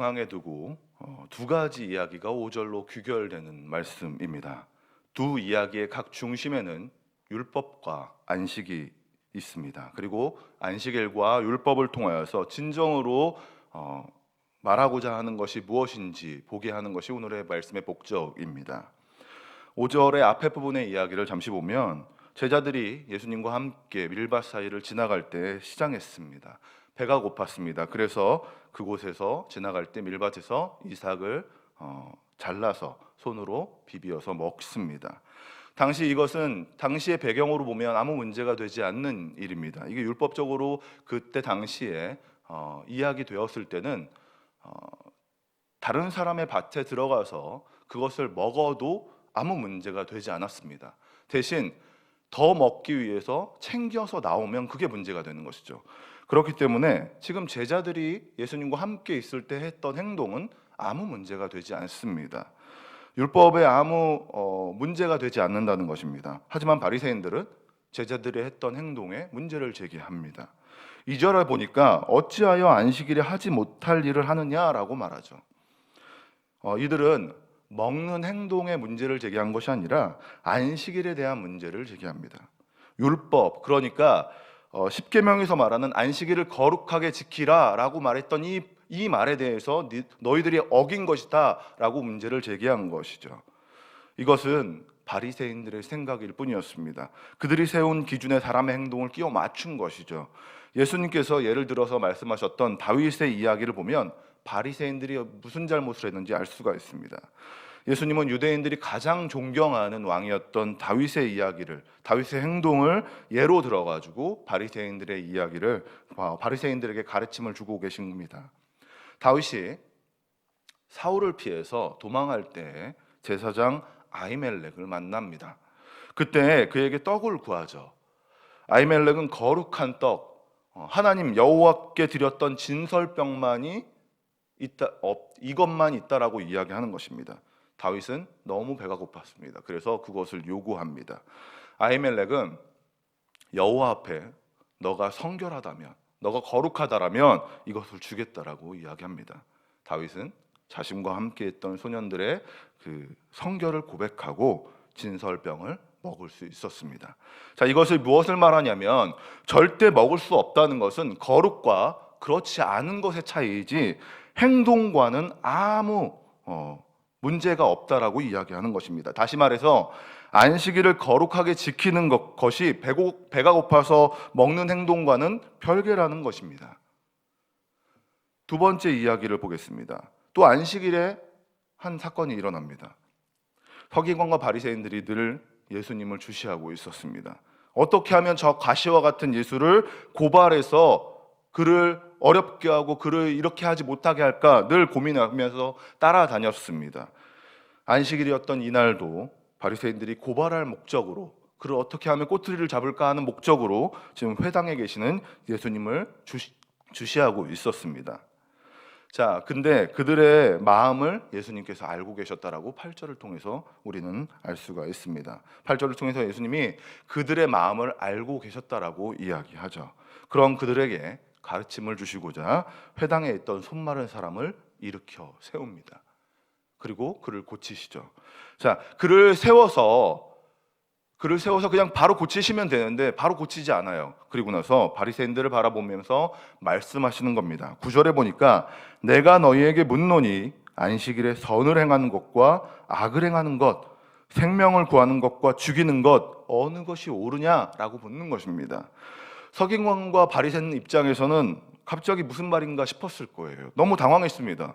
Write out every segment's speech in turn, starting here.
중앙에 두고 두 가지 이야기가 5절로 귀결되는 말씀입니다. 두 이야기의 각 중심에는 율법과 안식이 있습니다. 그리고 안식일과 율법을 통하여서 진정으로 말하고자 하는 것이 무엇인지 보게 하는 것이 오늘의 말씀의 목적입니다. 5절의 앞에 부분의 이야기를 잠시 보면 제자들이 예수님과 함께 밀밭 사이를 지나갈 때 시장했습니다. 배가 고팠습니다. 그래서 그곳에서 지나갈 때 밀밭에서 이삭을 잘라서 손으로 비비어서 먹습니다. 당시 이것은 당시의 배경으로 보면 아무 문제가 되지 않는 일입니다. 이게 율법적으로 그때 당시에 이야기 되었을 때는 다른 사람의 밭에 들어가서 그것을 먹어도 아무 문제가 되지 않았습니다. 대신 더 먹기 위해서 챙겨서 나오면 그게 문제가 되는 것이죠. 그렇기 때문에 지금 제자들이 예수님과 함께 있을 때 했던 행동은 아무 문제가 되지 않습니다. 율법에 아무 문제가 되지 않는다는 것입니다. 하지만 바리새인들은 제자들이 했던 행동에 문제를 제기합니다. 2절에 보니까 어찌하여 안식일에 하지 못할 일을 하느냐라고 말하죠. 이들은 먹는 행동에 문제를 제기한 것이 아니라 안식일에 대한 문제를 제기합니다. 율법, 그러니까 십계명에서 말하는 안식일을 거룩하게 지키라라고 말했던 이 말에 대해서 너희들이 어긴 것이다 라고 문제를 제기한 것이죠. 이것은 바리새인들의 생각일 뿐이었습니다. 그들이 세운 기준에 사람의 행동을 끼워 맞춘 것이죠. 예수님께서 예를 들어서 말씀하셨던 다윗의 이야기를 보면 바리새인들이 무슨 잘못을 했는지 알 수가 있습니다. 예수님은 유대인들이 가장 존경하는 왕이었던 다윗의 이야기를, 다윗의 행동을 예로 들어가지고 바리새인들에게 가르침을 주고 계신 겁니다. 다윗이 사울을 피해서 도망할 때 제사장 아히멜렉을 만납니다. 그때 그에게 떡을 구하죠. 아히멜렉은 거룩한 떡, 하나님 여호와께 드렸던 진설병만이 이것만 있다라고 이야기하는 것입니다. 다윗은 너무 배가 고팠습니다. 그래서 그것을 요구합니다. 아히멜렉은 여호와 앞에 너가 성결하다면, 너가 거룩하다라면 이것을 주겠다라고 이야기합니다. 다윗은 자신과 함께했던 소년들의 그 성결을 고백하고 진설병을 먹을 수 있었습니다. 자, 이것을 무엇을 말하냐면 절대 먹을 수 없다는 것은 거룩과 그렇지 않은 것의 차이이지 행동과는 아무 문제가 없다라고 이야기하는 것입니다. 다시 말해서 안식일을 거룩하게 지키는 것이 배가 고파서 먹는 행동과는 별개라는 것입니다. 두 번째 이야기를 보겠습니다. 또 안식일에 한 사건이 일어납니다. 서기관과 바리새인들이 늘 예수님을 주시하고 있었습니다. 어떻게 하면 저 가시와 같은 예수를 고발해서 그를 어렵게 하고 그를 이렇게 하지 못하게 할까 늘 고민하면서 따라다녔습니다. 안식일이었던 이날도 바리새인들이 고발할 목적으로, 그를 어떻게 하면 꼬투리를 잡을까 하는 목적으로 지금 회당에 계시는 예수님을 주시하고 있었습니다. 자, 근데 그들의 마음을 예수님께서 알고 계셨다라고 8절을 통해서 우리는 알 수가 있습니다. 8절을 통해서 예수님이 그들의 마음을 알고 계셨다라고 이야기하죠. 그럼 그들에게 가르침을 주시고자 회당에 있던 손마른 사람을 일으켜 세웁니다. 그리고 그를 고치시죠. 자, 그를 세워서 그냥 바로 고치시면 되는데 바로 고치지 않아요. 그리고 나서 바리새인들을 바라보면서 말씀하시는 겁니다. 9절에 보니까 내가 너희에게 묻노니 안식일에 선을 행하는 것과 악을 행하는 것, 생명을 구하는 것과 죽이는 것 어느 것이 옳으냐라고 묻는 것입니다. 서기관과 바리새인 입장에서는 갑자기 무슨 말인가 싶었을 거예요. 너무 당황했습니다.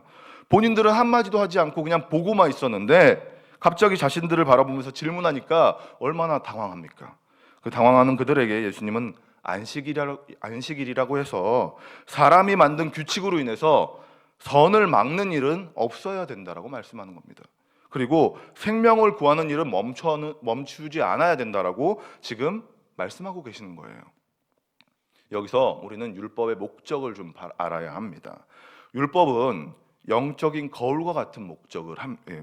본인들은 한마디도 하지 않고 그냥 보고만 있었는데 갑자기 자신들을 바라보면서 질문하니까 얼마나 당황합니까? 그 당황하는 그들에게 예수님은 안식일이라고 해서 사람이 만든 규칙으로 인해서 선을 막는 일은 없어야 된다라고 말씀하는 겁니다. 그리고 생명을 구하는 일은 멈추지 않아야 된다라고 지금 말씀하고 계시는 거예요. 여기서 우리는 율법의 목적을 좀 알아야 합니다. 율법은 영적인 거울과 같은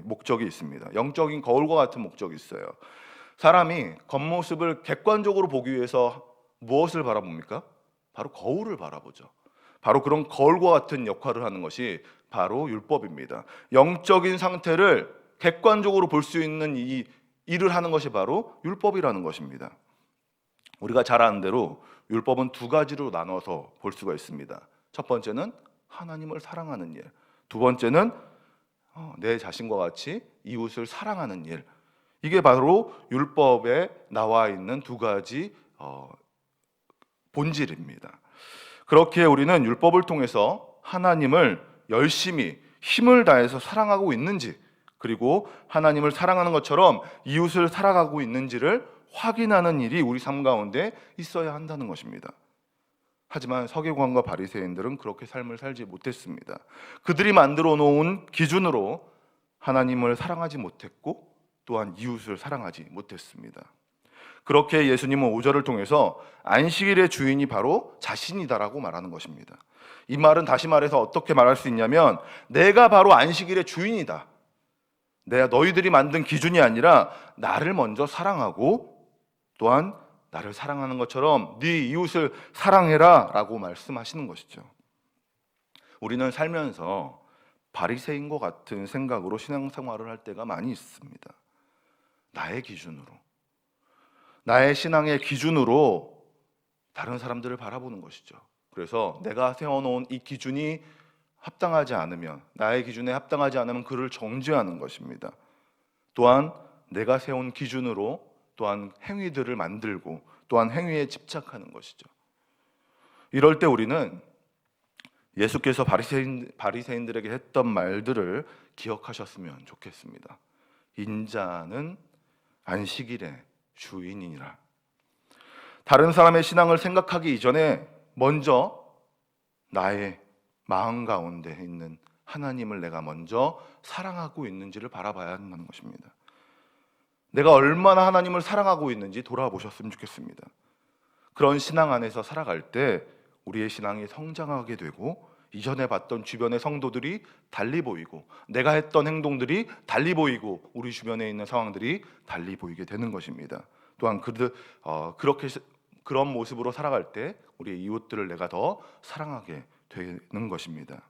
목적이 있습니다. 영적인 거울과 같은 목적이 있어요. 사람이 겉모습을 객관적으로 보기 위해서 무엇을 바라봅니까? 바로 거울을 바라보죠. 바로 그런 거울과 같은 역할을 하는 것이 바로 율법입니다. 영적인 상태를 객관적으로 볼 수 있는 이 일을 하는 것이 바로 율법이라는 것입니다. 우리가 잘 아는 대로 율법은 두 가지로 나눠서 볼 수가 있습니다. 첫 번째는 하나님을 사랑하는 일, 두 번째는 내 자신과 같이 이웃을 사랑하는 일. 이게 바로 율법에 나와 있는 두 가지 본질입니다. 그렇게 우리는 율법을 통해서 하나님을 열심히 힘을 다해서 사랑하고 있는지, 그리고 하나님을 사랑하는 것처럼 이웃을 사랑하고 있는지를 확인하는 일이 우리 삶 가운데 있어야 한다는 것입니다. 하지만 서기관과 바리새인들은 그렇게 삶을 살지 못했습니다. 그들이 만들어 놓은 기준으로 하나님을 사랑하지 못했고 또한 이웃을 사랑하지 못했습니다. 그렇게 예수님은 5절을 통해서 안식일의 주인이 바로 자신이다라고 말하는 것입니다. 이 말은 다시 말해서 어떻게 말할 수 있냐면, 내가 바로 안식일의 주인이다. 내가 너희들이 만든 기준이 아니라 나를 먼저 사랑하고 또한 나를 사랑하는 것처럼 네 이웃을 사랑해라 라고 말씀하시는 것이죠. 우리는 살면서 바리새인과 같은 생각으로 신앙생활을 할 때가 많이 있습니다. 나의 기준으로, 나의 신앙의 기준으로 다른 사람들을 바라보는 것이죠. 그래서 내가 세워놓은 이 기준이 합당하지 않으면, 나의 기준에 합당하지 않으면 그를 정죄하는 것입니다. 또한 내가 세운 기준으로 또한 행위들을 만들고 또한 행위에 집착하는 것이죠. 이럴 때 우리는 예수께서 바리새인들에게 했던 말들을 기억하셨으면 좋겠습니다. 인자는 안식일의 주인이니라. 다른 사람의 신앙을 생각하기 이전에 먼저 나의 마음 가운데 있는 하나님을 내가 먼저 사랑하고 있는지를 바라봐야 한다는 것입니다. 내가 얼마나 하나님을 사랑하고 있는지 돌아보셨으면 좋겠습니다. 그런 신앙 안에서 살아갈 때 우리의 신앙이 성장하게 되고, 이전에 봤던 주변의 성도들이 달리 보이고, 내가 했던 행동들이 달리 보이고, 우리 주변에 있는 상황들이 달리 보이게 되는 것입니다. 또한 그런 모습으로 살아갈 때 우리의 이웃들을 내가 더 사랑하게 되는 것입니다.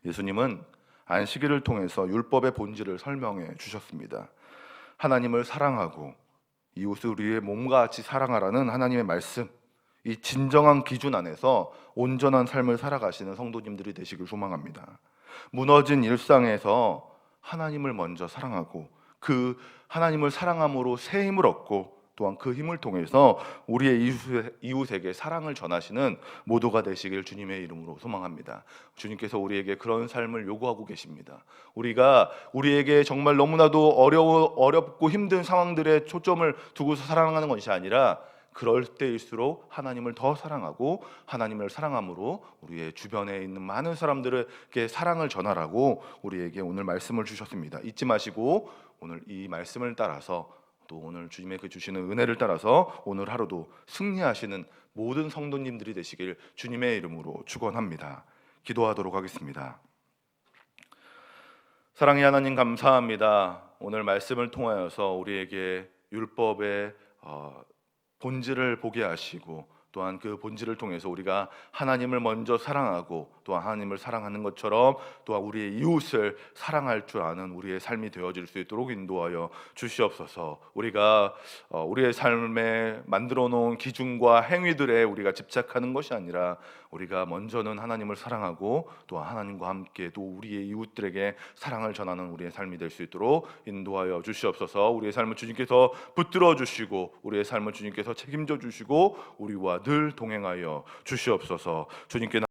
예수님은 안식일을 통해서 율법의 본질을 설명해 주셨습니다. 하나님을 사랑하고 이웃을 우리의 몸과 같이 사랑하라는 하나님의 말씀, 이 진정한 기준 안에서 온전한 삶을 살아가시는 성도님들이 되시길 소망합니다. 무너진 일상에서 하나님을 먼저 사랑하고 그 하나님을 사랑함으로 새 힘을 얻고, 또한 그 힘을 통해서 우리의 이웃에게 사랑을 전하시는 모두가 되시길 주님의 이름으로 소망합니다. 주님께서 우리에게 그런 삶을 요구하고 계십니다. 우리에게 정말 너무나도 어렵고 힘든 상황들에 초점을 두고서 사랑하는 것이 아니라, 그럴 때일수록 하나님을 더 사랑하고 하나님을 사랑함으로 우리의 주변에 있는 많은 사람들에게 사랑을 전하라고 우리에게 오늘 말씀을 주셨습니다. 잊지 마시고 오늘 이 말씀을 따라서, 또 오늘 주님의 그 주시는 은혜를 따라서 오늘 하루도 승리하시는 모든 성도님들이 되시길 주님의 이름으로 축원합니다. 기도하도록 하겠습니다. 사랑의 하나님, 감사합니다. 오늘 말씀을 통하여서 우리에게 율법의 본질을 보게 하시고, 또한 그 본질을 통해서 우리가 하나님을 먼저 사랑하고 또한 하나님을 사랑하는 것처럼 또한 우리의 이웃을 사랑할 줄 아는 우리의 삶이 되어질 수 있도록 인도하여 주시옵소서. 우리가 우리의 삶에 만들어 놓은 기준과 행위들에 우리가 집착하는 것이 아니라, 우리가 먼저는 하나님을 사랑하고 또한 하나님과 함께 또 우리의 이웃들에게 사랑을 전하는 우리의 삶이 될 수 있도록 인도하여 주시옵소서. 우리의 삶을 주님께서 붙들어 주시고 우리의 삶을 주님께서 책임져 주시고 우리와 늘 동행하여 주시옵소서. 주님께